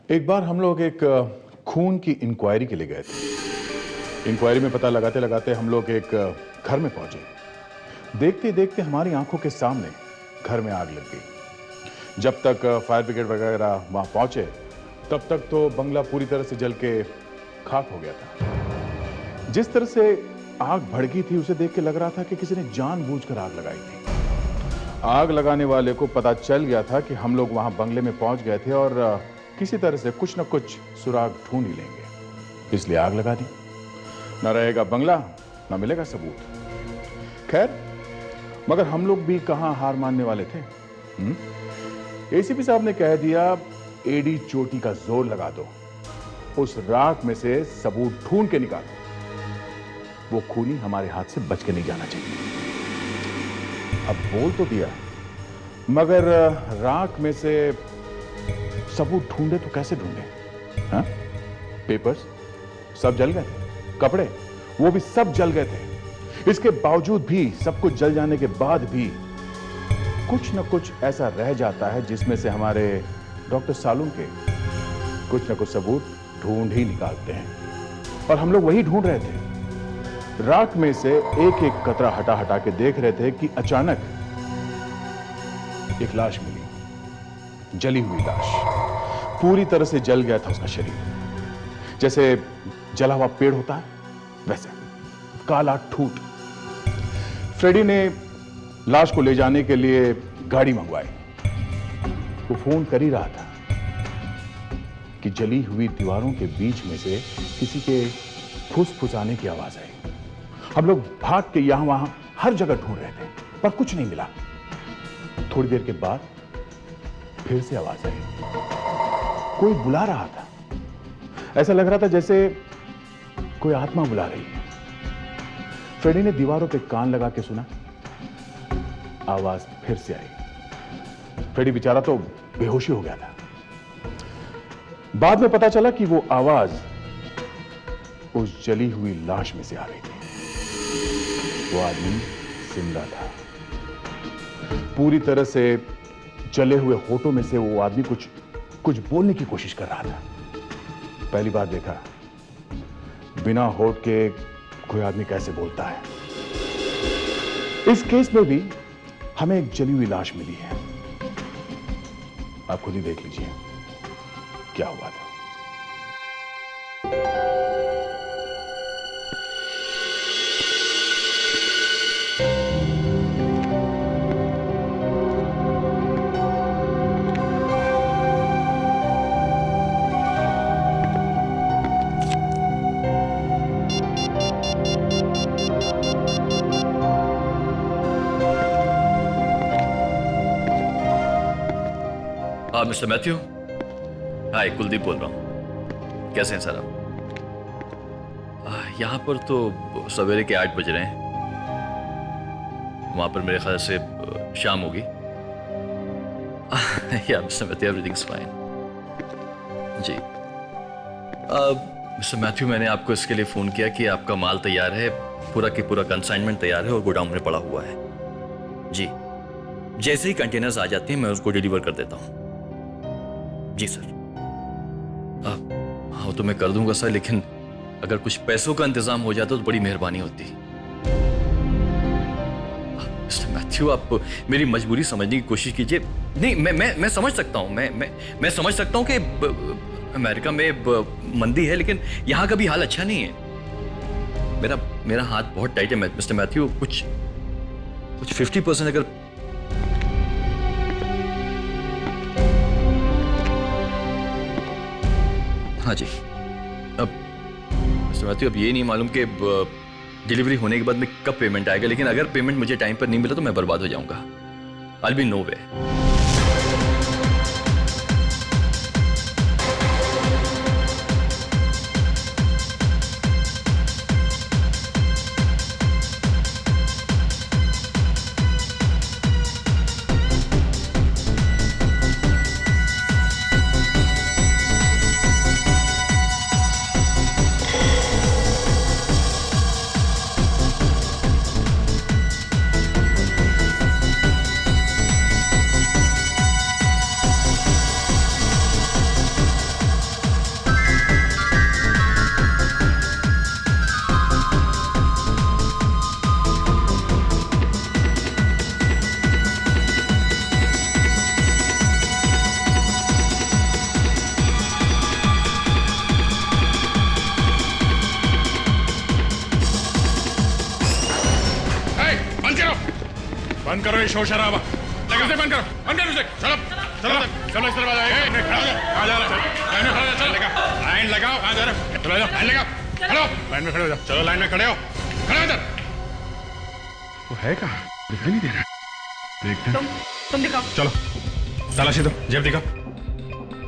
एक बार हम लोग एक खून की इंक्वायरी के लिए गए थे। इंक्वायरी में पता लगाते लगाते हम लोग एक घर में पहुंचे। देखते देखते हमारी आंखों के सामने घर में आग लग गई। जब तक फायर ब्रिगेड वगैरह वहां पहुंचे तब तक तो बंगला पूरी तरह से जल के खाक हो गया था। जिस तरह से आग भड़की थी उसे देख के लग रहा था कि किसी ने जानबूझकर आग लगाई थी। आग लगाने वाले को पता चल गया था कि हम लोग वहां बंगले में पहुंच गए थे और किसी तरह से कुछ न कुछ सुराग ढूंढ ही लेंगे, इसलिए आग लगा दी। न रहेगा बंगला, न मिलेगा सबूत। खैर, मगर हम लोग भी कहां हार मानने वाले थे। एसीपी साहब ने कह दिया, एडी चोटी का जोर लगा दो, उस राख में से सबूत ढूंढ के निकालो। वो खूनी हमारे हाथ से बच के नहीं जाना चाहिए। अब बोल तो दिया, मगर राख में से सबूत ढूंढे तो कैसे ढूंढे? हाँ? पेपर्स सब जल गए थे, कपड़े वो भी सब जल गए थे। इसके बावजूद भी, सब कुछ जल जाने के बाद भी कुछ न कुछ ऐसा रह जाता है जिसमें से हमारे डॉक्टर सालूम के कुछ न कुछ सबूत ढूंढ ही निकालते हैं। और हम लोग वही ढूंढ रहे थे। राख में से एक एक कतरा हटा हटा के देख रहे थे कि अचानक एक लाश मिली, जली हुई लाश। पूरी तरह से जल गया था उसका शरीर, जैसे जला हुआ पेड़ होता है वैसे, काला ठूठ। फ्रेडी ने लाश को ले जाने के लिए गाड़ी मंगवाई। वो फोन कर ही रहा था कि जली हुई दीवारों के बीच में से किसी के फुसफुसाने की आवाज आई। हम लोग भाग के यहां वहां हर जगह ढूंढ रहे थे, पर कुछ नहीं मिला। थोड़ी देर के बाद फिर से आवाज आई, कोई बुला रहा था। ऐसा लग रहा था जैसे कोई आत्मा बुला रही है। फ्रेडी ने दीवारों पे कान लगा के सुना, आवाज फिर से आई। फ्रेडी बेचारा तो बेहोशी हो गया था। बाद में पता चला कि वो आवाज उस जली हुई लाश में से आ रही थी। वो आदमी जिंदा था। पूरी तरह से जले हुए होठों में से वो आदमी कुछ बोलने की कोशिश कर रहा था। पहली बार देखा, बिना होठ के कोई आदमी कैसे बोलता है। इस केस में भी हमें एक जली हुई लाश मिली है। आप खुद ही देख लीजिए क्या हुआ था। मिस्टर मैथ्यू, हाय, कुलदीप बोल रहा हूँ। कैसे हैं सर आप? यहाँ पर तो सवेरे के 8 बज रहे हैं। वहाँ पर मेरे ख्याल से शाम होगी। या मिस्टर मैथ्यू, एवरीथिंग्स फाइन। जी मिस्टर मैथ्यू, मैंने आपको इसके लिए फ़ोन किया कि आपका माल तैयार है, पूरा की पूरा कंसाइनमेंट तैयार है और गोडाउन में पड़ा हुआ है। जी, जैसे ही कंटेनर्स आ जाते हैं मैं उसको डिलीवर कर देता हूँ। जी सर। हाँ तो मैं कर दूंगा सर, लेकिन अगर कुछ पैसों का इंतजाम हो जाता तो बड़ी मेहरबानी होती। मिस्टर मैथ्यू, आप मेरी मजबूरी समझने की कोशिश कीजिए। नहीं, मैं समझ सकता हूँ, मैं समझ सकता हूँ कि अमेरिका में मंदी है, लेकिन यहाँ का भी हाल अच्छा नहीं है। मेरा हाथ बहुत टाइट है मिस्टर मैथ्यू। कुछ 50% अगर हाँ जी। अब मिस्टर मैथ्यू, अब ये नहीं मालूम कि डिलीवरी होने के बाद में कब पेमेंट आएगा, लेकिन अगर पेमेंट मुझे टाइम पर नहीं मिला तो मैं बर्बाद हो जाऊंगा। आई विल बी नो वे। बंद करो ये शोर शराबा। लगा से बंद करो, बंद करो उसे। चलो चलो चलो इस तरफ आ जाओ। कहाँ जा रहा है? लाइन में खड़े हो, चल लगा, लाइन लगाओ। कहाँ जा रहा है? चलो लाइन लगाओ, खड़ो, लाइन में खड़े हो जाओ। चलो लाइन में खड़े हो, खड़े हो इधर। वो है कहाँ? दिखाई नहीं दे रहा। देखते हैं। तुम दिखाओ। चलो तलाशी दो, जेब दिखाओ।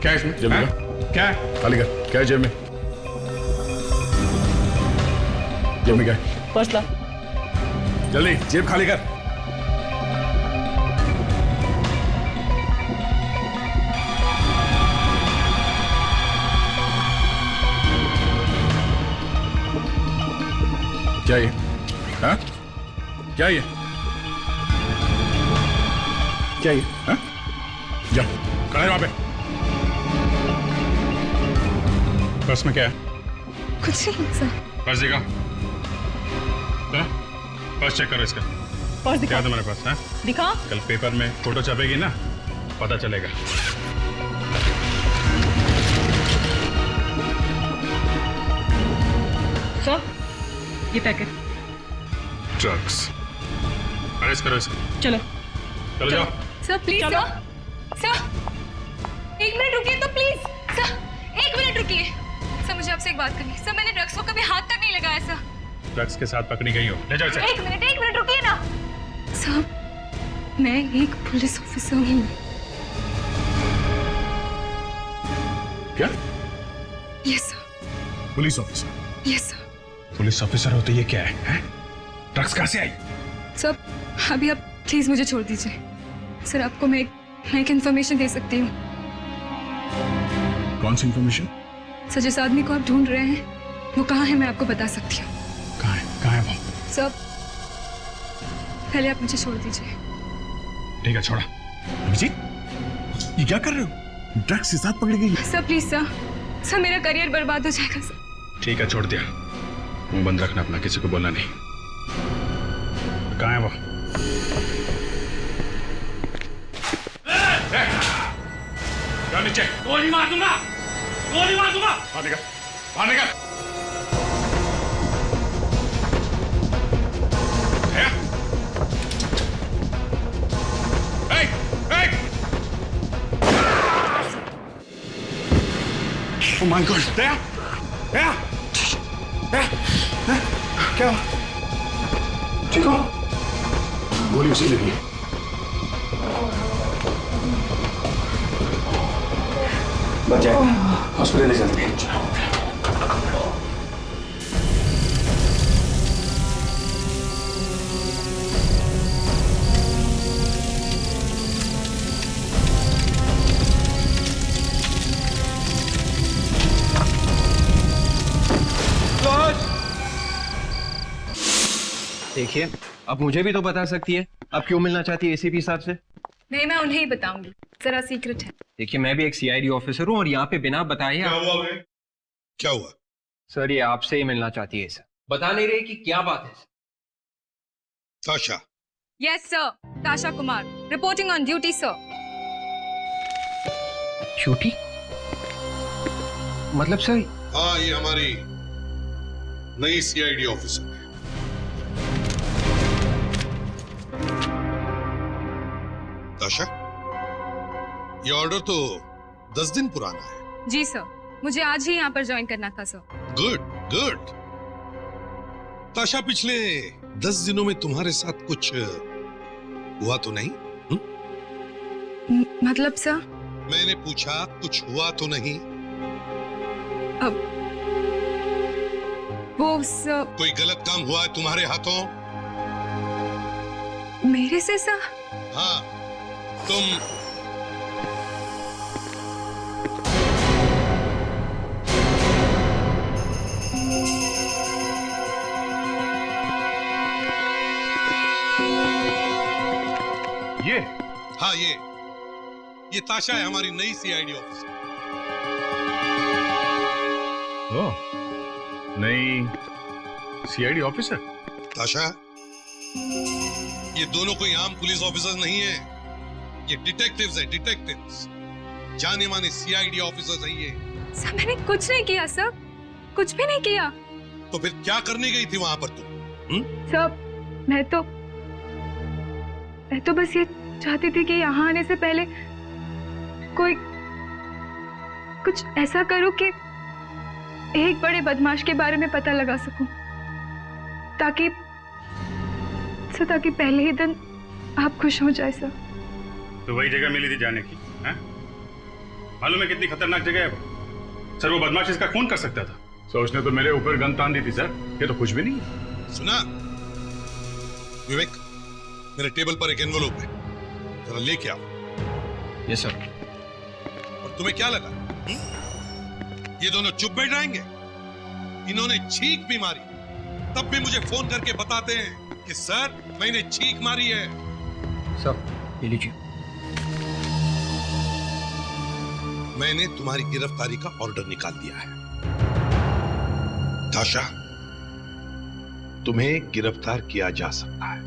क्या है इसमें? जेब दिखाओ। क्या है? खाली कर। क्या है जेब में? जेब में क्या है? पर्स ला। जल्दी जेब खाली कर। क्या ये? हाँ? क्या ये? क्या ये? हाँ? जा, खड़ा है वहां पे। पर्स में क्या है? कुछ नहीं सर। पर्स दिखा। चलो, पर्स चेक करो इसका। पर्स दिखा। क्या है तुम्हारे पास? हाँ? दिखा। कल पेपर में फोटो छपेगी ना, पता चलेगा। सर, ये पैकेट। ड्रग्स। अरेस्ट करो इसको। चलो चलो जाओ। सर प्लीज चलो। सर 1 मिनट रुकिए तो प्लीज सर 1 मिनट रुकिए सर, मुझे आपसे एक बात करनी है। सर मैंने ड्रग्स को कभी हाथ तक नहीं लगाया सर। ड्रग्स के साथ पकड़ी गई हो, ले जाओ इसे। 1 मिनट रुकिए ना सर, मैं एक पुलिस ऑफिसर हूँ। क्या? Yes sir. Police officer? Yes sir. Police officer हो तो ये क्या है? ड्रग्स कहाँ से आई? सर अभी आप प्लीज मुझे छोड़ दीजिए सर। आपको मैं एक इन्फॉर्मेशन दे सकती हूँ। कौन सी इन्फॉर्मेशन? सर जिस आदमी को आप ढूंढ रहे हैं वो कहाँ है मैं आपको बता सकती हूँ। कहाँ है? कहाँ है वो? सर पहले आप मुझे छोड़ दीजिए। ठीक है, छोड़ा। अभिजीत, ये क्या कर रहे हो? ड्रग्स के साथ पकड़ी गई? सर प्लीज सर मेरा करियर बर्बाद हो जाएगा सर। ठीक है, छोड़ दिया। मुंह बंद रखना अपना, किसी को बोलना नहीं। कहाँ है वो? जाओ नीचे। गोली मार दूंगा, गोली मार दूंगा। बाहर निकल, बाहर निकल। Oh my God! Dea! Dea! Dea! क्या? ठीक हो? गोली उसी लगी। बच जाए, हॉस्पिटल ले चलते हैं। देखिए, अब मुझे भी तो बता सकती है आप क्यों मिलना चाहती है एसीपी साहब से। नहीं मैं उन्हें ही बताऊंगी, जरा सीक्रेट है। देखिए, मैं भी एक सीआईडी ऑफिसर हूँ और यहाँ पे बिना बताए क्या हुआ बे? क्या हुआ? सर ये आपसे ही मिलना चाहती है सर। बता नहीं रही कि क्या बात है। ताशा, यस सर, ताशा Kumar reporting on duty sir. Duty? मतलब सर? हाँ, ये हमारी नई सीआईडी ऑफिसर है। ताशा, ये ऑर्डर तो 10 दिन पुराना है। जी सर, मुझे आज ही यहाँ पर ज्वाइन करना था सर। Good good. ताशा, पिछले 10 दिनों में तुम्हारे साथ कुछ हुआ तो नहीं? मतलब सर? मैंने पूछा कुछ हुआ तो नहीं? अब वो सर। कोई गलत काम हुआ है तुम्हारे हाथों? मेरे से सर? हाँ, तुम ये? हाँ, ये ताशा है, हमारी नई सीआईडी ऑफिसर। ओ, नई सीआईडी ऑफिसर? ताशा, ये दोनों कोई आम पुलिस ऑफिसर नहीं है, ये डिटेक्टिव्स है, डिटेक्टिव्स। जाने माने सीआईडी ऑफिसर्स हैं ये। सर मैंने कुछ नहीं किया सर, कुछ भी नहीं किया। तो फिर क्या करने गई थी वहां पर तुम? सर मैं तो मैं तो बस ये चाहती थी कि यहाँ आने से पहले कोई कुछ ऐसा करूं कि एक बड़े बदमाश के बारे में पता लगा सकूं, ताकि पहले ही दिन आप खुश हो जाए सर। तो वही जगह मिली थी जाने की, हैं? मालूम है कितनी खतरनाक जगह है वो? सर वो बदमाश इसका खून कर सकता था। सर उसने तो मेरे ऊपर गन तान दी थी सर, ये तो कुछ भी नहीं है। सुना विवेक, मेरे टेबल पर एक एनवलप है, जरा लेके आओ। Yes sir. और तुम्हें क्या लगा ये दोनों चुप बैठ जाएंगे? इन्होंने छींक भी मारी, तब भी मुझे फोन करके बताते हैं कि सर मैंने छींक मारी है। सर ये लीजिए। मैंने तुम्हारी गिरफ्तारी का ऑर्डर निकाल दिया है। ताशा, तुम्हें गिरफ्तार किया जा सकता है।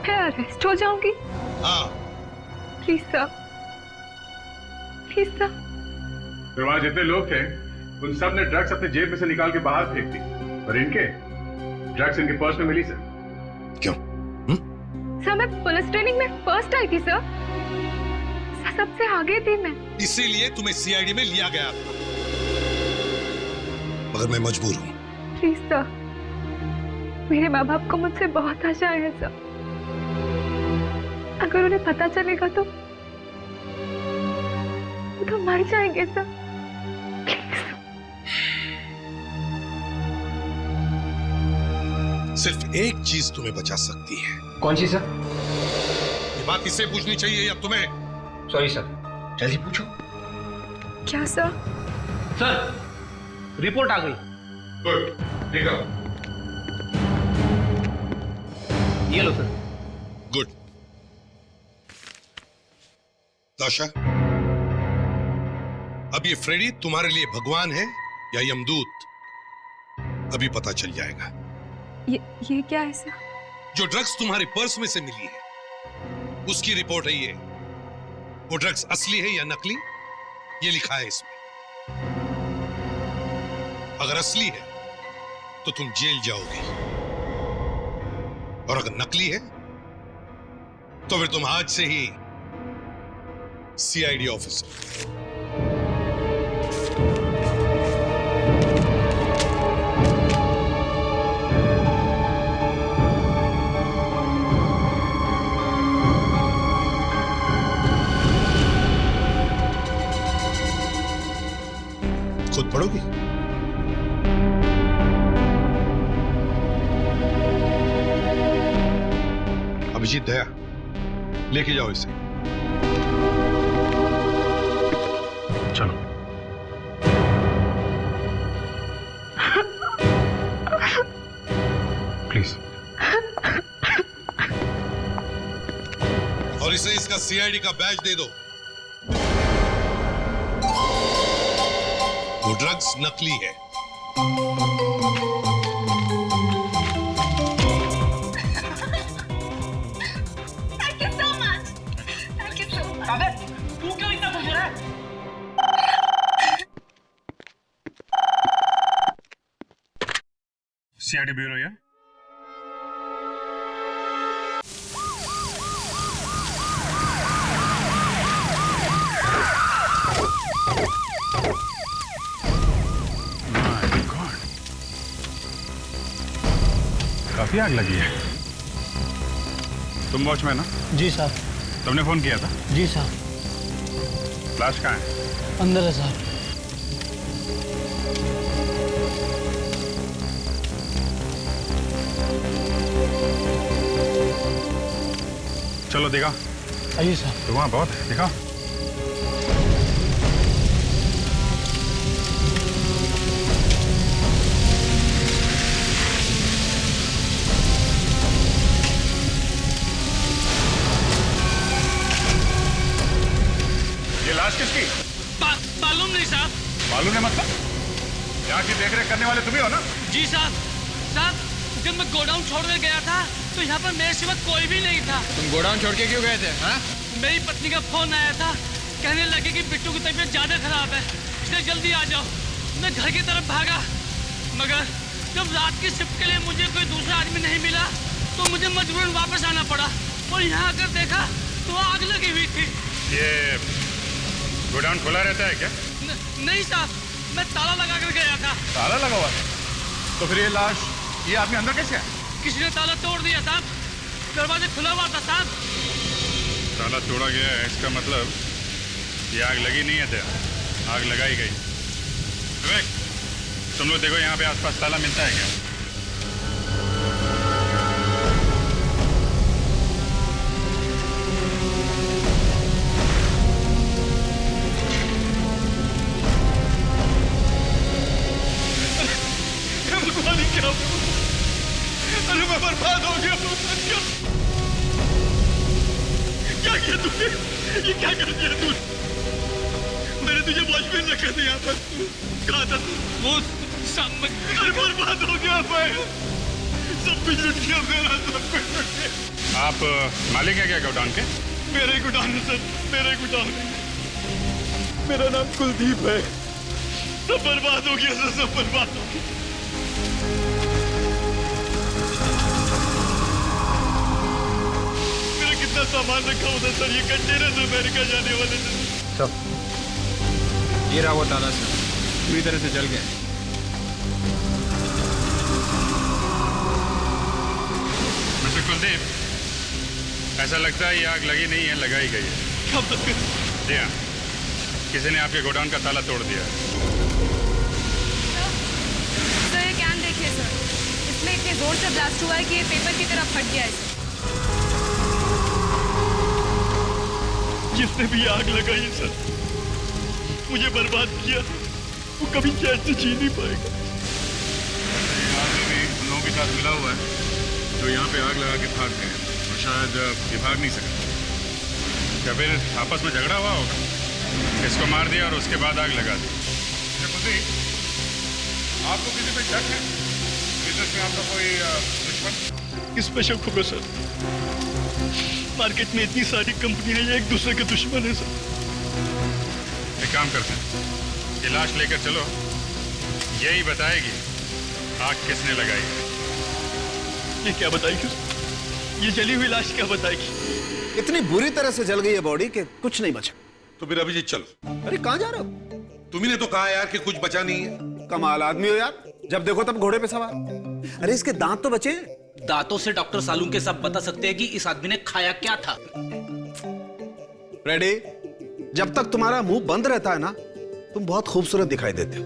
मैं अरेस्ट हो जाऊंगी? हाँ। Please sir, please sir. फिर वहां जितने लोग थे उन सब ने ड्रग्स अपने जेब में से निकाल के बाहर फेंक दी, और इनके ड्रग्स इनके पर्स में मिली सर। क्यों? सर मैं पुलिस ट्रेनिंग में फर्स्ट आई थी सर, सबसे आगे थी मैं। इसीलिए तुम्हें सीआईडी में लिया गया था, मगर मैं मजबूर हूं। प्लीज सर, मेरे माँ बाप को मुझसे बहुत आशा है सर, अगर उन्हें पता चलेगा तो वो तो मर जाएंगे सर। सिर्फ एक चीज तुम्हें बचा सकती है। कौन सी सर? ये बात इसे पूछनी चाहिए या तुम्हें? सॉरी सर, जल्दी पूछो। क्या सर? सर रिपोर्ट आ गई। गुड, ठीक है। ये लो सर। गुड। ताशा, अब ये फ्रेडी तुम्हारे लिए भगवान है या यमदूत, अभी पता चल जाएगा। ये क्या है सर? जो ड्रग्स तुम्हारे पर्स में से मिली है उसकी रिपोर्ट है ये। वो ड्रग्स असली है या नकली, ये लिखा है इसमें। अगर असली है तो तुम जेल जाओगे, और अगर नकली है तो फिर तुम आज से ही सीआईडी ऑफिसर। खुद पढ़ोगी? अभिजीत, दया, लेके जाओ इसे। चलो। प्लीज। और इसे इसका सीआईडी का बैज दे दो। वो ड्रग्स नकली है। Thank you so much. Thank you so much. अबे तू क्यों इतना खुश है? सीआईडी ब्यूरो या? काफी आग लगी है। तुम वॉचमैन ना? जी साहब। तुमने फोन किया था? जी साहब। फ्लैश कहाँ है? अंदर है साहब। चलो दिखा। आइए साहब। तो वहाँ बहुत है, दिखा। लाश किसकी? मालूम नहीं साहब। मालूम है मतलब? यहाँ की देखरेख करने वाले तुम्ही हो ना? जी साहब। साहब जब मैं गोडाउन छोड़ने गया था तो यहाँ पर मेरे सिवा कोई भी नहीं था। तुम गोडाउन छोड़ के क्यों गए थे? हाँ? मेरी पत्नी का फोन आया था, कहने लगे कि बिट्टू की तबीयत ज्यादा खराब है, इसलिए जल्दी आ जाओ। मैं घर की तरफ भागा, मगर जब रात की शिफ्ट के लिए मुझे कोई दूसरा आदमी नहीं मिला तो मुझे मजबूरन वापस आना पड़ा और यहाँ आकर देखा तो आग लगी हुई थी। ये गोडाउन खुला रहता है क्या? नहीं साहब, मैं ताला लगा कर गया था। ताला लगा हुआ था? तो फिर ये लाश, ये आदमी अंदर कैसे आया? किसी ने ताला तोड़ दिया साहब, दरवाजा खुला हुआ था साहब। ताला तोड़ा गया है, इसका मतलब ये आग लगी नहीं है, आग लगाई गई। विवेक, तुम लोग देखो यहाँ पे आसपास ताला मिलता है क्या? अरे मैं बर्बाद हो गया। क्या किया तुमने? ये क्या कर दिया तूने? मैंने तुझे वॉचमैन रखा था यहाँ पर, कहा था वो सामने। अरे बर्बाद हो गया मैं, सब कुछ लुट गया मेरा, सब कुछ लुट गया। आप मालिक हैं क्या गोडाउन के? मेरा ही गोडाउन है सर, मेरा ही गोडाउन है। मेरा नाम कुलदीप है। सब बर्बाद हो गया सर, सब बर्बाद हो गया। मेरा कितना सामान रखा होता सर, ये कंटेनर से अमेरिका जाने वाले थे। ये रहा वो ताला सर, पूरी तरह से जल गया। मिस्टर कुलदीप, ऐसा लगता है ये आग लगी नहीं है, लगाई गई है। क्या बात कर? जी हाँ, किसी ने आपके गोडाउन का ताला तोड़ दिया है। सर ये कैन देखिए सर, इसमें इतने जोर से ब्लास्ट हुआ है कि ये पेपर की तरफ फट गया है सर। जिसने भी आग लगाई सर, मुझे बर्बाद किया, वो कभी चैन से जी नहीं पाएगा। आदमी भी उन लोगों के साथ मिला हुआ है जो यहाँ पे आग लगा के भाग गए और शायद ये भाग नहीं सका। क्या फिर आपस में झगड़ा हुआ होगा, इसको मार दिया और उसके बाद आग लगा दी। आपको किसी पे शक है? बिजनेस में आपका कोई दुश्मन? किस पे शक होगा सर? मार्केट में इतनी सारी कंपनियां हैं, एक दूसरे के दुश्मन है सर। एक काम करते हैं, ये लाश लेकर चलो, यही बताएगी आग किसने लगाई। ये क्या बताएगी? ये जली हुई लाश क्या बताएगी? इतनी बुरी तरह से जल गई है बॉडी कि कुछ नहीं बचा। तो फिर अभिजीत चलो। अरे कहाँ जा रहे हो? तुम्ही ने तो कहा यार कि कुछ बचा नहीं है। कमाल आदमी हो यार, जब देखो तब घोड़े पे सवार। अरे इसके दांत तो बचे। दांतों से डॉक्टर सालून के सब बता सकते हैं कि इस आदमी ने खाया क्या था। रेडी? जब तक तुम्हारा मुंह बंद रहता है ना, तुम बहुत खूबसूरत दिखाई देते हो।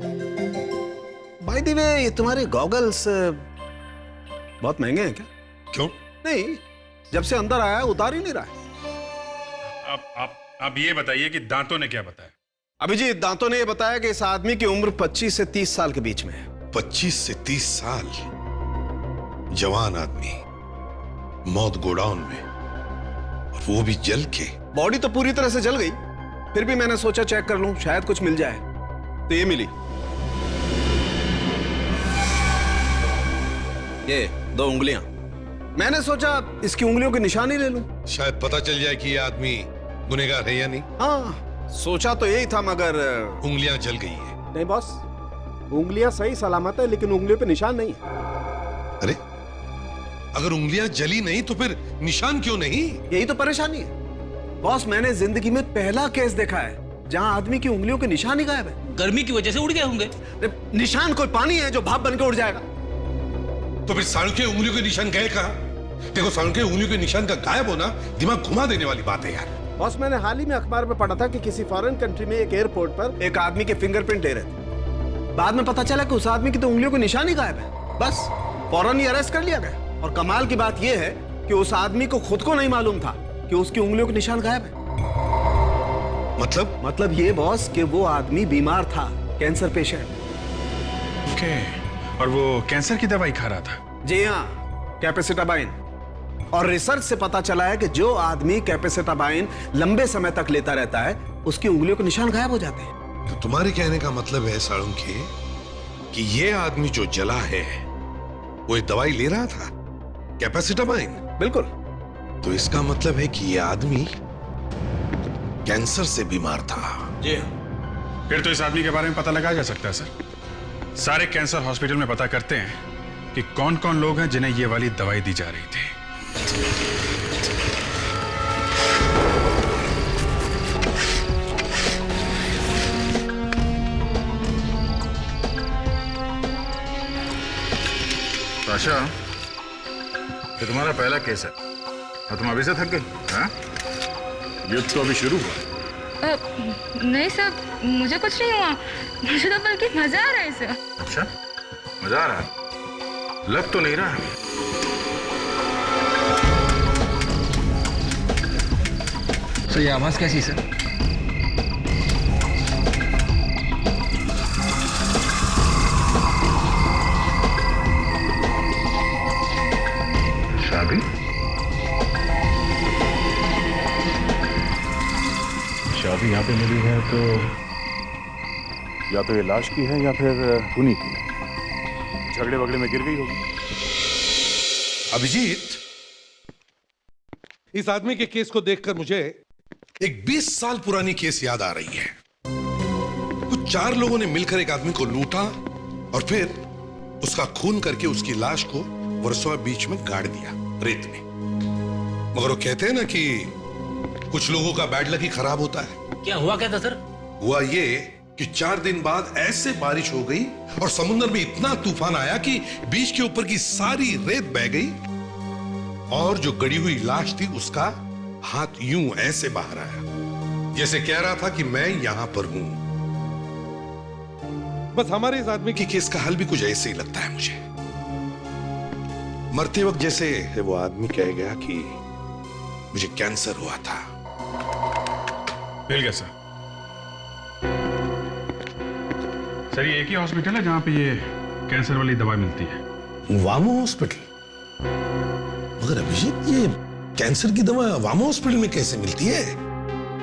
बाय द वे, ये तुम्हारे गॉगल्स बहुत महंगे हैं क्या? क्यों? नहीं, जब से अंदर आया उतार ही नहीं रहा है। आप ये बताइए कि दांतों ने क्या बताया? अभिजीत, दांतों ने ये बताया कि इस आदमी की उम्र 25 से 30 साल के बीच में है। 25 से 30 साल, जवान आदमी, मौत गोडाउन में, और वो भी जल के। बॉडी तो पूरी तरह से जल गई, फिर भी मैंने सोचा चेक कर लूं, शायद कुछ मिल जाए। तो ये मिली, ये 2 उंगलियां। मैंने सोचा इसकी उंगलियों की निशानी ले लूं, शायद पता चल जाए कि ये आदमी गुनहगार है या नहीं। हाँ, सोचा तो यही था, मगर उंगलियां जल गई है। नहीं बॉस, उंगलियां सही सलामत है, लेकिन उंगलियों पे निशान नहीं है। अरे, अगर उंगलियां जली नहीं तो फिर निशान क्यों नहीं? यही तो परेशानी है बॉस। मैंने जिंदगी में पहला केस देखा है जहां आदमी की उंगलियों के निशान ही गायब है। गर्मी की वजह से उड़ गए होंगे। निशान कोई पानी है जो भाप बन के उड़ जाएगा? तो फिर सालू के उंगलियों के निशान गए कहां? देखो, सालू के उंगलियों के निशान का गायब होना दिमाग घुमा देने वाली बात है यार। बॉस, मैंने हाल ही में अखबार में पढ़ा था कि किसी फॉरेन कंट्री में एक एयरपोर्ट पर एक आदमी के फिंगरप्रिंट ले रहे थे। बाद में पता चला कि उस आदमी की तो उंगलियों के निशान ही गायब है। बस फौरन ही अरेस्ट कर लिया गया। और कमाल की बात यह है कि उस आदमी को खुद को नहीं मालूम था कि उसकी उंगलियों के निशान गायब है। मतलब ये बॉस कि वो आदमी बीमार था, कैंसर पेशेंट। ओके, और वो कैंसर की दवाई खा रहा था? जी हाँ, कैपेसिटाबाइन। और रिसर्च से पता चला है कि जो आदमी कैपेसिटाबाइन लंबे समय तक लेता रहता है, उसकी उंगलियों के निशान गायब हो जाते हैं। तो तुम्हारे कहने का मतलब है साळुंखे कि ये आदमी जो जला है वो एक दवाई ले रहा था, कैपेसिटाबाइन? बिल्कुल। तो इसका मतलब है कि ये आदमी कैंसर से बीमार था। जी हाँ। फिर तो इस आदमी के बारे में पता लगाया जा सकता है सर। सारे कैंसर हॉस्पिटल में पता करते हैं कि कौन कौन लोग हैं जिन्हें ये वाली दवाई दी जा रही थी। आशा, ये तुम्हारा पहला केस है और तुम अभी से थक गई? हाँ? युद्ध तो अभी शुरू हुआ। नहीं सर, मुझे कुछ नहीं हुआ, मुझे तो बल्कि मजा आ रहा है सर। अच्छा, मजा आ रहा है? लग तो नहीं रहा। सर ये आवाज कैसी सर? शादी? शादी यहाँ पे मिली है तो या तो ये लाश की है या फिर उन्हीं की है। झगड़े वगड़े में गिर गई होगी। अभिजीत, इस आदमी के केस को देखकर मुझे एक 20 साल पुरानी केस याद आ रही है। कुछ 4 लोगों ने मिलकर एक आदमी को लूटा और फिर उसका खून करके उसकी लाश को वर्सोवा बीच में गाड़ दिया, रेत में। मगर वो कहते हैं ना कि कुछ लोगों का बैड लक ही खराब होता है। क्या हुआ क्या था सर? हुआ ये कि 4 दिन बाद ऐसे बारिश हो गई और समुद्र में इतना तूफान आया कि बीच के ऊपर की सारी रेत बह गई और जो गड़ी हुई लाश थी उसका हाथ यूं ऐसे बाहर आया, जैसे कह रहा था कि मैं यहां पर हूं। बस हमारे इस आदमी की केस का हल भी कुछ ऐसे ही लगता है मुझे। मरते वक्त जैसे वो आदमी कह गया कि मुझे कैंसर हुआ था। मिल गया सर। सर ये एक ही हॉस्पिटल है जहां पे ये कैंसर वाली दवाई मिलती है? वामो हॉस्पिटल? मगर अभिजीत, ये कैंसर की दवा वामो हॉस्पिटल में कैसे मिलती है?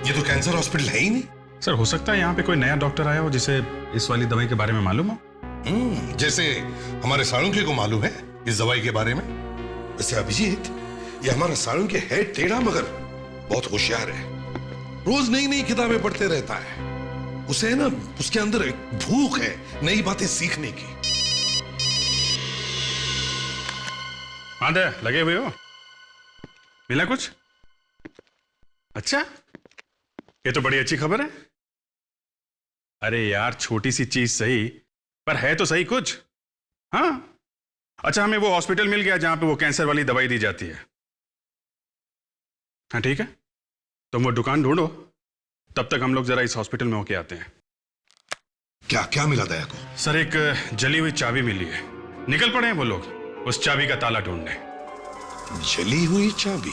ये तो कैंसर हॉस्पिटल है ही नहीं। सर हो सकता है यहाँ पे कोई नया डॉक्टर आया हो जिसे इस वाली दवाई के बारे में मालूम हो। जैसे हमारे साळुंखे को मालूम है इस दवाई के बारे में। वैसे अभिजीत, ये हमारा साळुंखे है टेढ़ा मगर बहुत होशियार है। रोज नई नई किताबें पढ़ते रहता है। उसे ना, उसके अंदर एक भूख है नई बातें सीखने की। हाँ दे, लगे हुए हो? मिला कुछ? अच्छा, ये तो बड़ी अच्छी खबर है। अरे यार, छोटी सी चीज सही, पर है तो सही कुछ। हाँ अच्छा, हमें वो हॉस्पिटल मिल गया जहां पे वो कैंसर वाली दवाई दी जाती है। हाँ ठीक है, तुम वो दुकान ढूंढो, तब तक हम लोग जरा इस हॉस्पिटल में होके आते हैं। क्या क्या मिला दया को? सर एक जली हुई चाबी मिली है। निकल पड़े हैं वो लोग उस चाबी का ताला ढूंढने। जली हुई चाबी?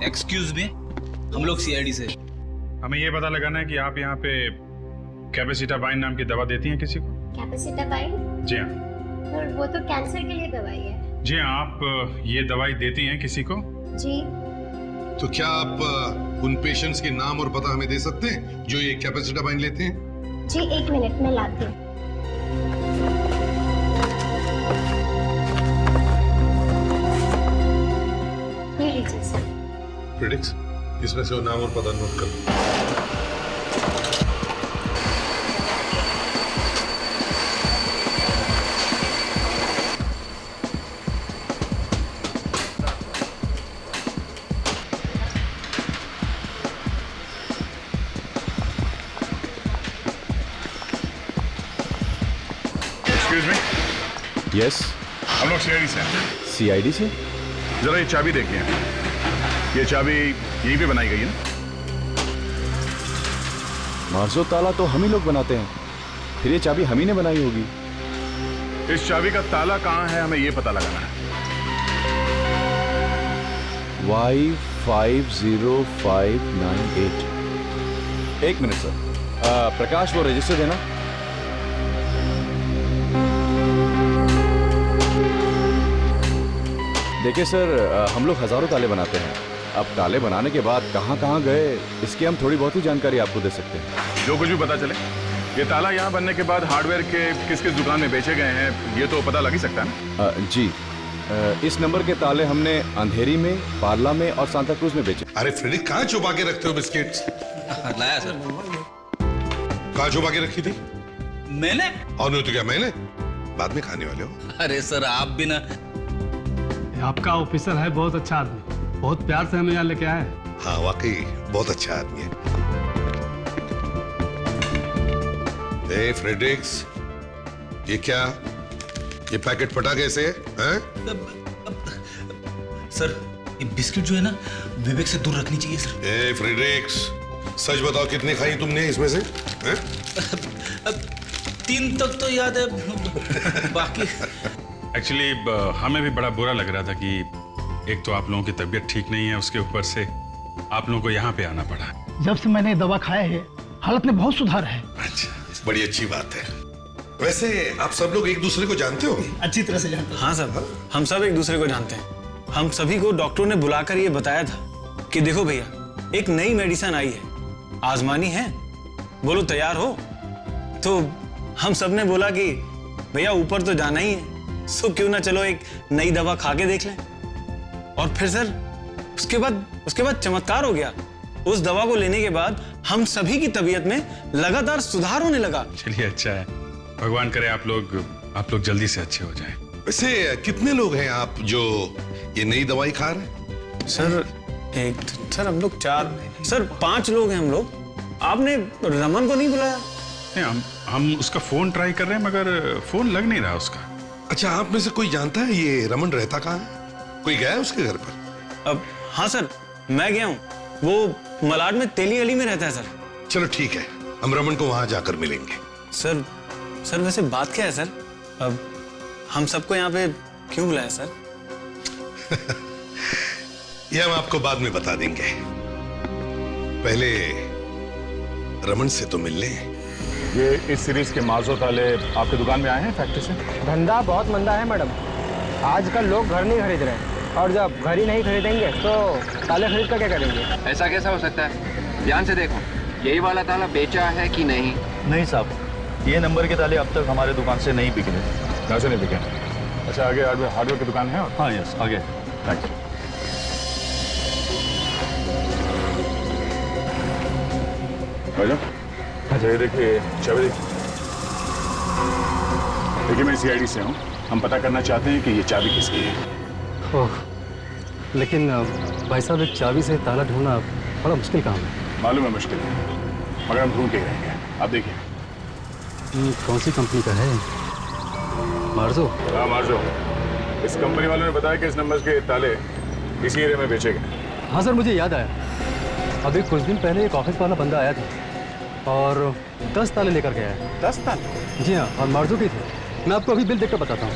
एक्सक्यूज मी, हम लोग सीआईडी से। हमें ये पता लगाना है कि आप यहाँ पे कैपेसिटाबाइन नाम की दवा देती हैं किसी को? कैपेसिटाबाइन? जी हाँ। पर वो तो कैंसर के लिए दवाई है। जी हाँ, आप ये दवाई देती हैं किसी को? जी। तो क्या आप उन पेशेंट्स के नाम और पता हमें दे सकते हैं जो ये कैपेसिटाबाइन लेते हैं? जी 1 मिनट में लाती हूँ। ये लीजिए सर। प्रिडिक्स, इसमें से वो नाम और पता नोट कर। यस, हम लोग सीआईडी से हैं। सीआईडी से? जरा ये चाबी देखिए। ये चाबी यहीं पे बनाई गई है ना? मार्जो ताला तो हम ही लोग बनाते हैं, फिर ये चाबी हम ही ने बनाई होगी। इस चाबी का ताला कहाँ है, हमें ये पता लगाना है। Y50598। 1 minute sir. प्रकाश, वो रजिस्टर देना। देखिए सर, हम लोग हजारों ताले बनाते हैं। अब ताले बनाने के बाद कहाँ कहाँ गए, इसकी हम थोड़ी बहुत ही जानकारी आपको दे सकते हैं। जो कुछ भी पता चले, ये ताला यहाँ बनने के बाद हार्डवेयर के किस किस दुकान में बेचे गए हैं, ये तो पता लग ही सकता है ना? जी, इस नंबर के ताले हमने अंधेरी में, पार्ला में और सांता क्रूज में बेचे। अरे फ्रेडिक, कहाँ छुपा के रखते हो बिस्किट्स? लाया सर। कहाँ छुपा के रखी थी? मैंने? और नहीं तो क्या मैंने? बाद में खाने वाले हो। अरे सर आप भी ना। आपका ऑफिसर है बहुत अच्छा आदमी, बहुत प्यार से हमें यहाँ लेके आए। हाँ वाकई बहुत अच्छा आदमी है। ए फ्रेडरिक्स, ये क्या? ये पैकेट फटा कैसे हैं? सर ये बिस्किट जो है ना विवेक से दूर रखनी चाहिए सर। ए फ्रेडरिक्स, सच बताओ कितनी खाई तुमने इसमें से? हैं? 3 तक तो याद है, बाकी एक्चुअली हमें भी बड़ा बुरा लग रहा था कि एक तो आप लोगों की तबीयत ठीक नहीं है, उसके ऊपर से आप लोगों को यहाँ पे आना पड़ा। जब से मैंने दवा खाया है हालत में बहुत सुधार है। अच्छा, बड़ी अच्छी बात है। वैसे आप सब लोग एक दूसरे को जानते हो? अच्छी तरह से जानते हैं। हाँ सर, हम सब एक दूसरे को जानते हैं। हम सभी को डॉक्टरों ने बुलाकर ये बताया था कि देखो भैया, एक नई मेडिसिन आई है, आजमानी है, बोलो तैयार हो? तो हम सब ने बोला कि भैया ऊपर तो जाना ही है, सो क्यों ना चलो एक नई दवा खा के देख लें। और फिर सर उसके बाद चमत्कार हो गया। उस दवा को लेने के बाद हम सभी की तबीयत में लगातार सुधार होने लगा। चलिए अच्छा है, भगवान करे आप लोग जल्दी से अच्छे हो जाएं। वैसे कितने लोग हैं आप जो ये नई दवाई खा रहे हैं? सर हम लोग 5 लोग हैं हम लोग। आपने रमन को नहीं बुलाया? नहीं, हम उसका फोन ट्राई कर रहे हैं मगर फोन लग नहीं रहा उसका। अच्छा, आप में से कोई जानता है ये रमन रहता कहाँ है? कोई गया है उसके घर पर? अब हाँ सर, मैं गया हूँ, वो मलाड में तेली गली में रहता है सर। चलो ठीक है, हम रमन को वहां जाकर मिलेंगे। सर वैसे बात क्या है सर? अब हम सबको यहाँ पे क्यों बुलाया सर? ये हम आपको बाद में बता देंगे, पहले रमन से तो मिल लें। ये इस सीरीज के माजो ताले आपकी दुकान में आए हैं फैक्ट्री से? धंधा बहुत मंदा है मैडम, आजकल लोग घर नहीं खरीद रहे हैं, और जब घर ही नहीं खरीदेंगे तो ताले खरीद कर क्या करेंगे? ऐसा कैसा हो सकता है? ध्यान से देखो, यही वाला ताला बेचा है कि नहीं? नहीं साहब, ये नंबर के ताले अब तक हमारे दुकान से नहीं बिके। कैसे नहीं बिके? अच्छा, आगे हार्डवेयर की दुकान है? हाँ यस, आगे। थैंक्स। अच्छा ये देखिए चाबी देखिए, मैं CID से हूँ। हम पता करना चाहते हैं कि ये चाबी किसकी है। ओह, लेकिन भाई साहब एक चाबी से ताला ढूंढना बड़ा मुश्किल काम है। मालूम है मुश्किल है, मगर हम ढूंढ के ही रहेंगे। आप देखिए। कौन सी कंपनी का है? मार्जो? हाँ मार्जो। इस कंपनी वालों ने बताया कि इस नंबर के ताले इसी एरिया में बेचे गए। हाँ सर, मुझे याद आया, अभी कुछ दिन पहले एक ऑफिस वाला बंदा आया था और 10 ताले लेकर गया है। 10 ताले? जी हाँ, और मार्जो के थे। मैं आपको अभी बिल देखकर बताता हूँ।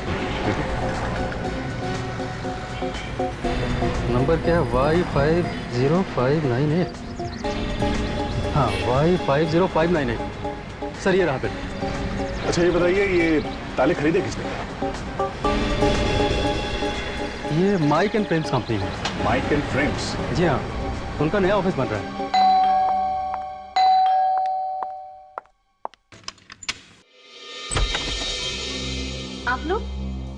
नंबर क्या है? Y50598। हाँ, Y50598। सर ये रहा बिल। अच्छा ये बताइए, ये ताले खरीदे किसने? ये माइक एंड फ्रेम्स कंपनी है। Mike and Frames? जी हाँ, उनका नया ऑफिस बन रहा है। आप लोग?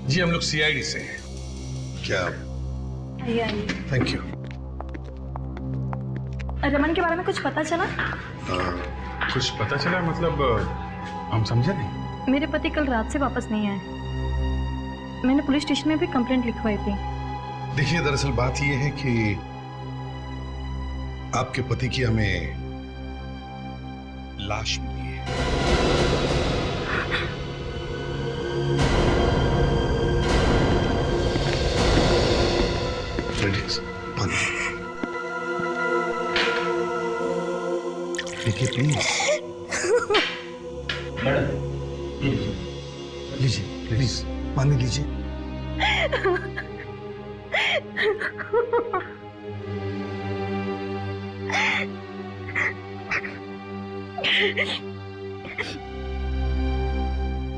जी हम लोग CID से हैं। क्या? Thank you. रमन के बारे में कुछ पता चला? कुछ पता चला मतलब हम समझे नहीं। मेरे पति कल रात से वापस नहीं आए। मैंने पुलिस स्टेशन में भी कंप्लेंट लिखवाई थी। देखिए दरअसल बात यह है कि आपके पति की हमें लाश मिली है। देखिए प्लीज। मैडम लीजिए प्लीज, पानी लीजिए।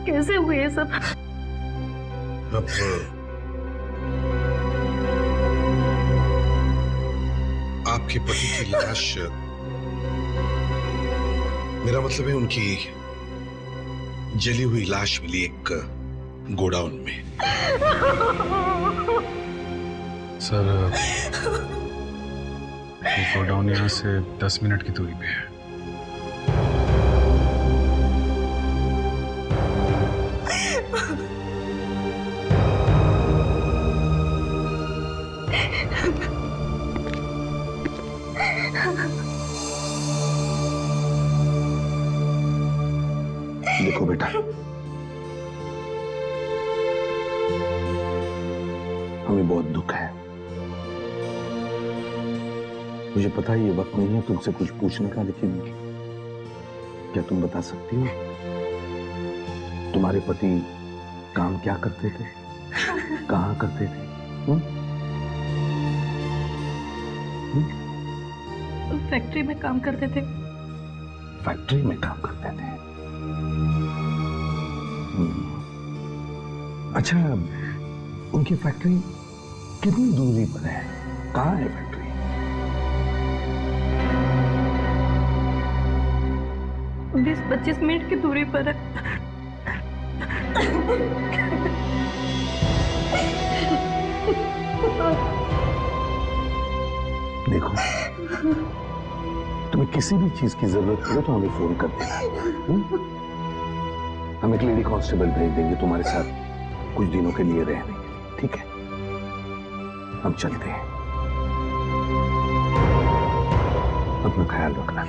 कैसे हुए ये सब? अब आपके पति की लाश, मेरा मतलब है उनकी जली हुई लाश मिली एक गोडाउन में। सर गोडाउन यहाँ से 10 मिनट की दूरी पे है। देखो बेटा, हमें बहुत दुख है। मुझे पता है ये वक्त नहीं है तुमसे कुछ पूछने का, लेकिन क्या तुम बता सकती हो तुम्हारे पति काम क्या करते थे, कहाँ करते थे? फैक्ट्री में काम करते थे। फैक्ट्री में काम करते थे। अच्छा, उनकी फैक्ट्री कितनी दूरी पर है? कहाँ है फैक्ट्री? 20-25 मिनट की दूरी पर है। देखो, तुम्हें किसी भी चीज की जरूरत पड़े तो हमें फोन कर देना। हम एक लेडी कांस्टेबल भेज देंगे तुम्हारे साथ कुछ दिनों के लिए रहने, ठीक है? हम चलते हैं, अपना ख्याल रखना।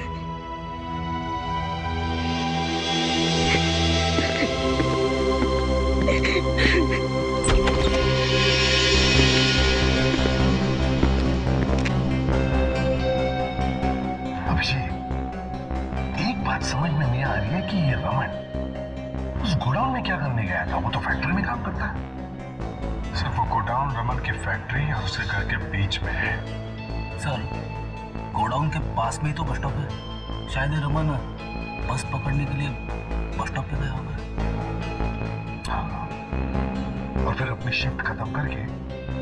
अभिषेक, एक बात समझ में नहीं आ रही है कि ये रमन उस गोडाउन में क्या करने गया था? वो तो फैक्ट्री में काम करता है। सिर्फ वो गोडाउन रमन की फैक्ट्री और उसके घर के बीच में है। सर, गोडाउन के पास में ही तो बस स्टॉप है। शायद ये रमन बस पकड़ने के लिए बस स्टॉप पे गया होगा। हाँ, और फिर अपनी शिफ्ट खत्म करके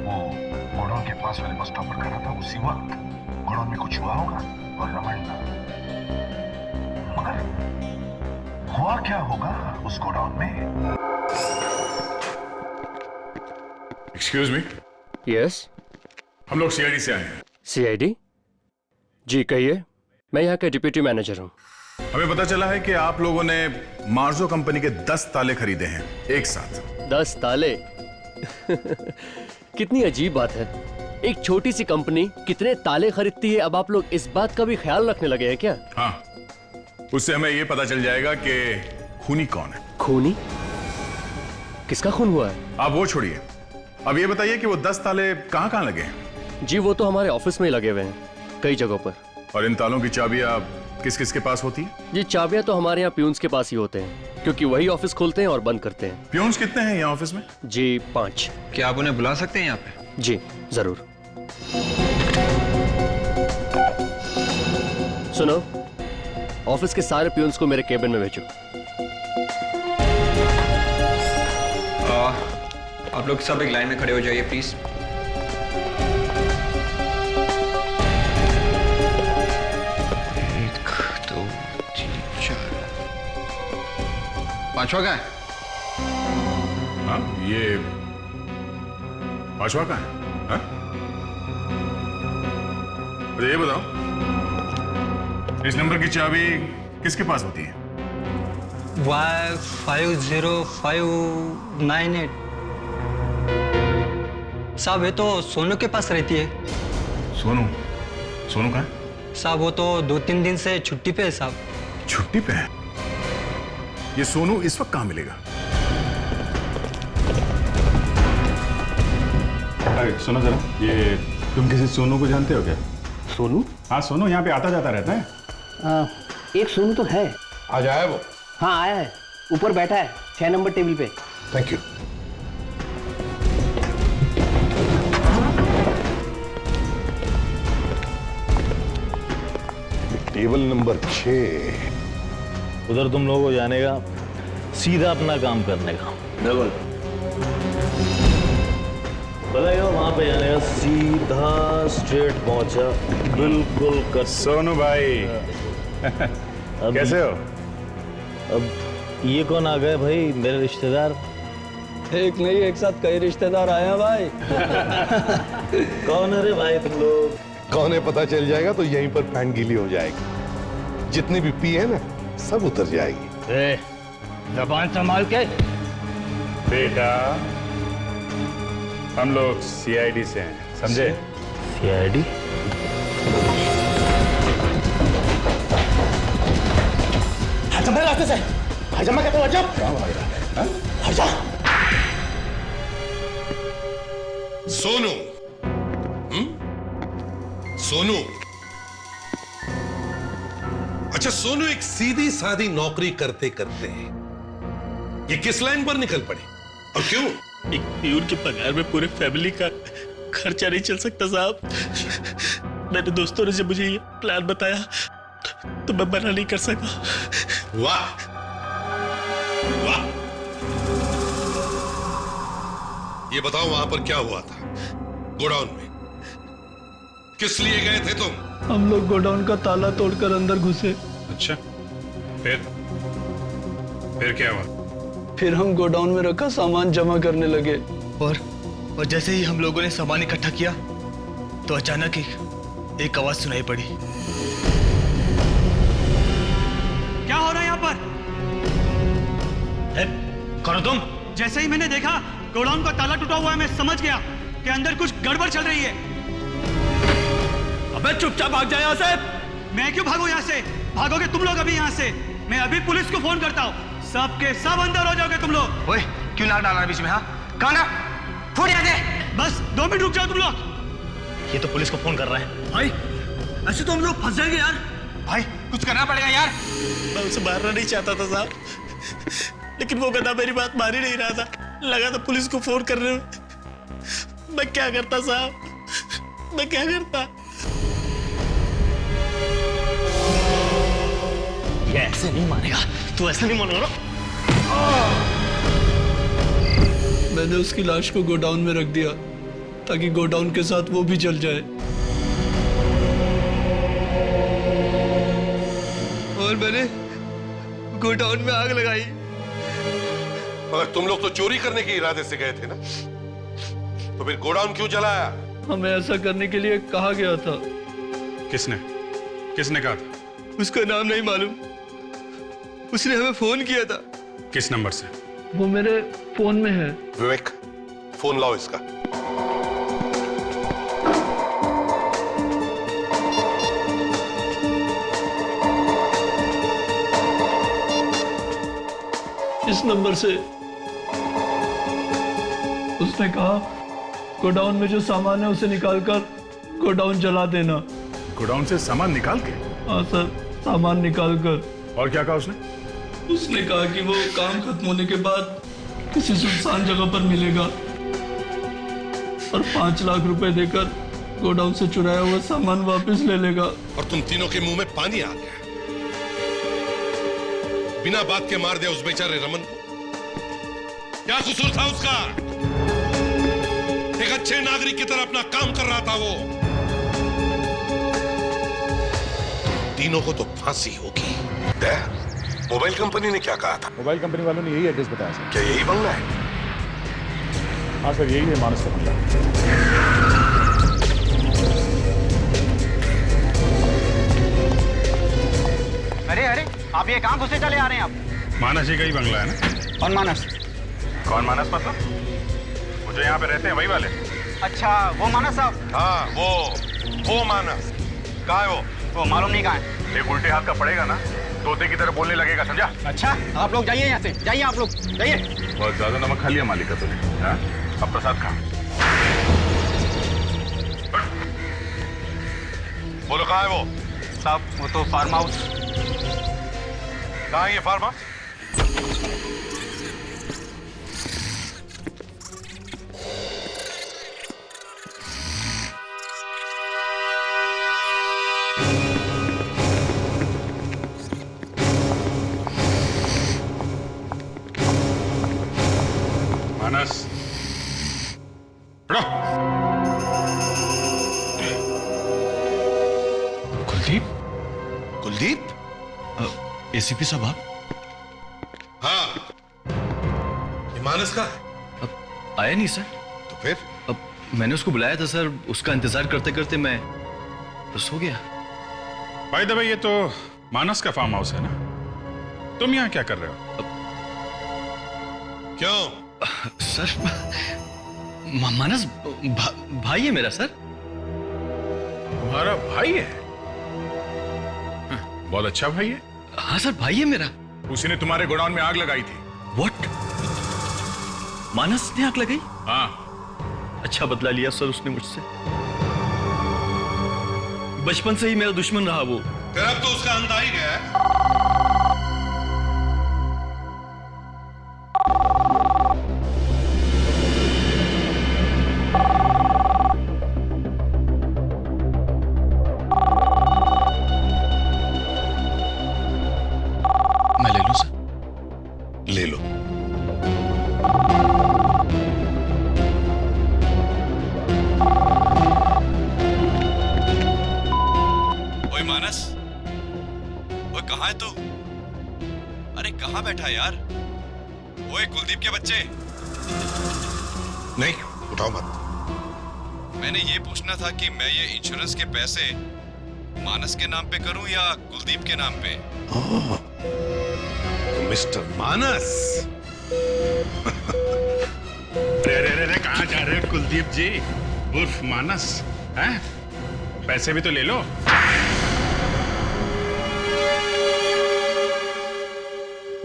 वो गोडाउन के पास वाले बस स्टॉप पर खड़ा था। उसी वक्त गोडाउन में कुछ हुआ होगा और रमन, मगर हुआ क्या होगा उस गोडाउन में? Excuse me. यस, हम लोग सीआईडी से आए हैं। सीआईडी? जी कहिए, मैं यहाँ का डिप्यूटी मैनेजर हूँ। हमें पता चला है कि आप लोगों ने मार्जो कंपनी के 10 ताले खरीदे हैं एक साथ। 10 ताले? कितनी अजीब बात है, एक छोटी सी कंपनी कितने ताले खरीदती है? अब आप लोग इस बात का भी ख्याल रखने लगे हैं क्या? हाँ, उससे हमें यह पता चल जाएगा कि खूनी कौन है। खूनी? किसका खून हुआ है? आप वो छोड़िए, अब ये बताइए कि वो 10 ताले कहाँ कहाँ लगे हैं? जी वो तो हमारे ऑफिस में ही लगे हुए हैं, कई जगहों पर। और इन तालों की चाबियां किस किस के पास होती है? जी चाबियां तो हमारे यहाँ प्यून्स के पास ही होते हैं, क्योंकि वही ऑफिस खोलते हैं और बंद करते हैं। प्यून्स कितने हैं यहाँ ऑफिस में? जी 5। क्या आप उन्हें बुला सकते हैं यहाँ पे? जी जरूर। सुनो, ऑफिस के सारे प्यून्स को मेरे केबिन में भेजो। आप लोग सब एक लाइन में खड़े हो जाइए प्लीज। एक, दो, तीन, चार। पांचवा का है? हाँ, ये पांचवा का है। हाँ? अरे ये बताओ, इस नंबर की चाबी किसके पास होती है? 50598। साहब ये तो सोनू के पास रहती है। सोनू? सोनू कहाँ है? साहब वो तो 2-3 दिन से छुट्टी पे है साहब। छुट्टी पे है? ये सोनू इस वक्त कहाँ मिलेगा? अरे सुनो जरा, ये तुम किसी सोनू को जानते हो क्या? सोनू? हाँ, सोनू यहाँ पे आता जाता रहता है। एक सोनू तो है। आज आया वो? हाँ आया है, ऊपर बैठा है 6 नंबर टेबल पे। Thank you. Table number 6। उधर तुम लोगों को जाने का, सीधा अपना काम करने का। बिल्कुल। बताइए, वहां पे जाने का, सीधा स्ट्रेट पहुंचा, बिल्कुल कर। सोनू भाई कैसे हो? अब ये कौन आ गए भाई? मेरे रिश्तेदार? एक नहीं, एक साथ कई रिश्तेदार आए हैं भाई। कौन है रे भाई तुम लोग? कौन है पता चल जाएगा तो यहीं पर पैंट गीली हो जाएगी। जितनी भी पी है ना, सब उतर जाएगी। जबान संभाल के। बेटा, हम लोग सीआईडी से हैं। समझे? सीआईडी? हट मेरे रास्ते से। हट जा, मैं कहता हूँ हट जा। कहाँ भाग रहा है? हट जा। सोनू, सोनू, अच्छा सोनू, एक सीधी सादी नौकरी करते करते ये किस लाइन पर निकल पड़े और क्यों? एक प्यून के पगार में पूरे फैमिली का खर्चा नहीं चल सकता साहब। मेरे दोस्तों ने जब मुझे ये प्लान बताया तो मैं मना नहीं कर सका। वाह वाह। ये बताओ वहां पर क्या हुआ था गोडाउन में? किस लिए गए थे तुम? हम लोग गोडाउन का ताला तोड़कर अंदर घुसे। अच्छा, फिर क्या हुआ? फिर हम गोडाउन में रखा सामान जमा करने लगे और जैसे ही हम लोगों ने सामान इकट्ठा किया तो अचानक एक आवाज सुनाई पड़ी। क्या हो रहा है यहाँ पर? कौन हो तुम? जैसे ही मैंने देखा गोडाउन का ताला टूटा हुआ है, मैं समझ गया कि अंदर कुछ गड़बड़ चल रही है। अबे चुपचाप भाग जा यहाँ से। मैं क्यों भागूं यहाँ से? भागोगे तुम लोग अभी यहाँ से। मैं अभी पुलिस को फोन करता हूँ, सबके सब अंदर हो जाओगे तुम लोग। ओए, क्यों नाक डाल रहा है बीच में? हाँ, कहाँ ना? फूट यहाँ से। बस 2 मिनट रुक जाओ तुम लोग। ये तो पुलिस को फोन कर रहा है। भाई, ऐसे तो हम लोग फंस जाएंगे यार। भाई, कुछ करना पड़ेगा यार। मैं उसे मारना नहीं चाहता था साहब, लेकिन वो गधा मेरी बात मान ही नहीं रहा था। लगा था पुलिस को फोन कर रहे हो। मैं क्या करता साहब, मैं क्या करता? ये ऐसे नहीं मानेगा, तू ऐसे नहीं मानेगा। मैंने उसकी लाश को गोडाउन में रख दिया ताकि गोडाउन के साथ वो भी जल जाए। और मैंने गोडाउन में आग लगाई। मगर तुम लोग तो चोरी करने के इरादे से गए थे ना, तो फिर गोडाउन क्यों जलाया? हमें ऐसा करने के लिए कहा गया था। किसने कहा था? उसका नाम नहीं मालूम, उसने हमें फोन किया था। किस नंबर से? वो मेरे फोन में है। विवेक, फोन लाओ इसका। इस नंबर से उसने कहा गोडाउन में जो सामान है उसे निकालकर गोडाउन जला देना। गोडाउन से सामान निकाल के? हाँ सर, सामान निकालकर। और क्या कहा उसने? उसने कहा कि वो काम खत्म होने के बाद किसी सुनसान जगह पर मिलेगा और 5 लाख रुपए देकर गोडाउन से चुराया हुआ सामान वापस ले लेगा। और तुम तीनों के मुंह में पानी आ गया। बिना बात के मार दिया उस बेचारे रमन को। क्या कसूर था उसका? एक अच्छे नागरिक की तरह अपना काम कर रहा था वो। तीनों को तो फांसी होगी। मोबाइल कंपनी ने क्या कहा था? मोबाइल कंपनी वालों ने यही एड्रेस बताया सर। क्या यही बंगला है? हाँ सर, यही है मानस का बंगला। अरे अरे, आप ये कहाँ घुसे चले आ रहे हैं आप? मानस जी का ही बंगला है ना? कौन मानस? कौन मानस मतलब? मुझे यहाँ पे रहते हैं वही वाले। अच्छा, वो मानस साहब? हाँ, वो मानस। कहाँ है वो मालूम नहीं कहाँ है। एक उल्टे हाथ का पड़ेगा ना, तोते की तरह बोलने लगेगा, समझा? अच्छा, आप लोग जाइए यहाँ से, जाइए आप लोग, जाइए। बहुत ज्यादा नमक खा लिया मालिक का तूने, हाँ? अब प्रसाद खा। बोलो कहाँ है वो? साहब, वो तो फार्म हाउस। कहाँ है ये फार्म हाउस? मानस, कुलदीप? कुलदीप? एसीपी साहब आप? हाँ, ये मानस का है? अब आया नहीं सर। तो फिर? अब मैंने उसको बुलाया था सर, उसका इंतजार करते करते मैं बस हो गया। भाई दबा, ये तो मानस का फार्म हाउस है ना? तुम यहाँ क्या कर रहे हो? क्यों? सर मानस भाई है मेरा सर। तुम्हारा भाई है? बहुत अच्छा भाई है। हाँ सर, भाई है मेरा। उसी ने तुम्हारे गोडाउन में आग लगाई थी। व्हाट? मानस ने आग लगाई? हाँ। अच्छा बदला लिया सर उसने मुझसे। बचपन से ही मेरा दुश्मन रहा वो। फिर अब तो उसका अंत आ ही गया है। मैं ले लूं सर? ले लो। ओए मानस, ओए कहाँ है तू? अरे कहाँ बैठा है यार? ओए कुलदीप के बच्चे। नहीं, उठाओ मत। मैंने ये पूछना था कि मैं ये इंश्योरेंस के पैसे मानस के नाम पे करूं या कुलदीप के नाम पे? मिस्टर मानस। रे कहाँ जा रहे हो कुलदीप जी उर्फ मानस? हैं? पैसे भी तो ले लो।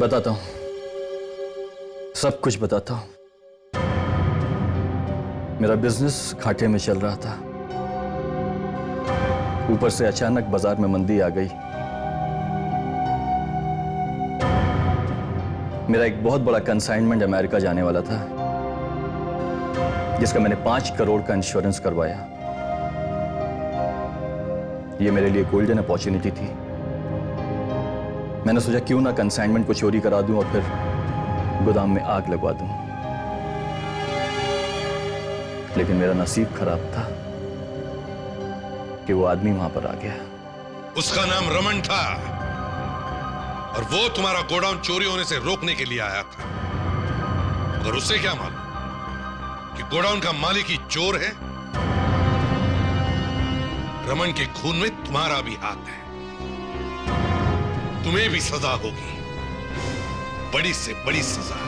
बताता हूं, सब कुछ बताता हूं। मेरा बिजनेस घाटे में चल रहा था। ऊपर से अचानक बाजार में मंदी आ गई। मेरा एक बहुत बड़ा कंसाइनमेंट अमेरिका जाने वाला था, जिसका मैंने 5 करोड़ का इंश्योरेंस करवाया। ये मेरे लिए गोल्डन अपॉर्चुनिटी थी। मैंने सोचा क्यों ना कंसाइनमेंट को चोरी करा दूं और फिर गोदाम में आग लगवा दूं। लेकिन मेरा नसीब खराब था कि वो आदमी वहां पर आ गया। उसका नाम रमन था और वो तुम्हारा गोडाउन चोरी होने से रोकने के लिए आया था। मगर उससे क्या मालूम कि गोडाउन का मालिक ही चोर है। रमन के खून में तुम्हारा भी हाथ है। तुम्हें भी सजा होगी, बड़ी से बड़ी सजा।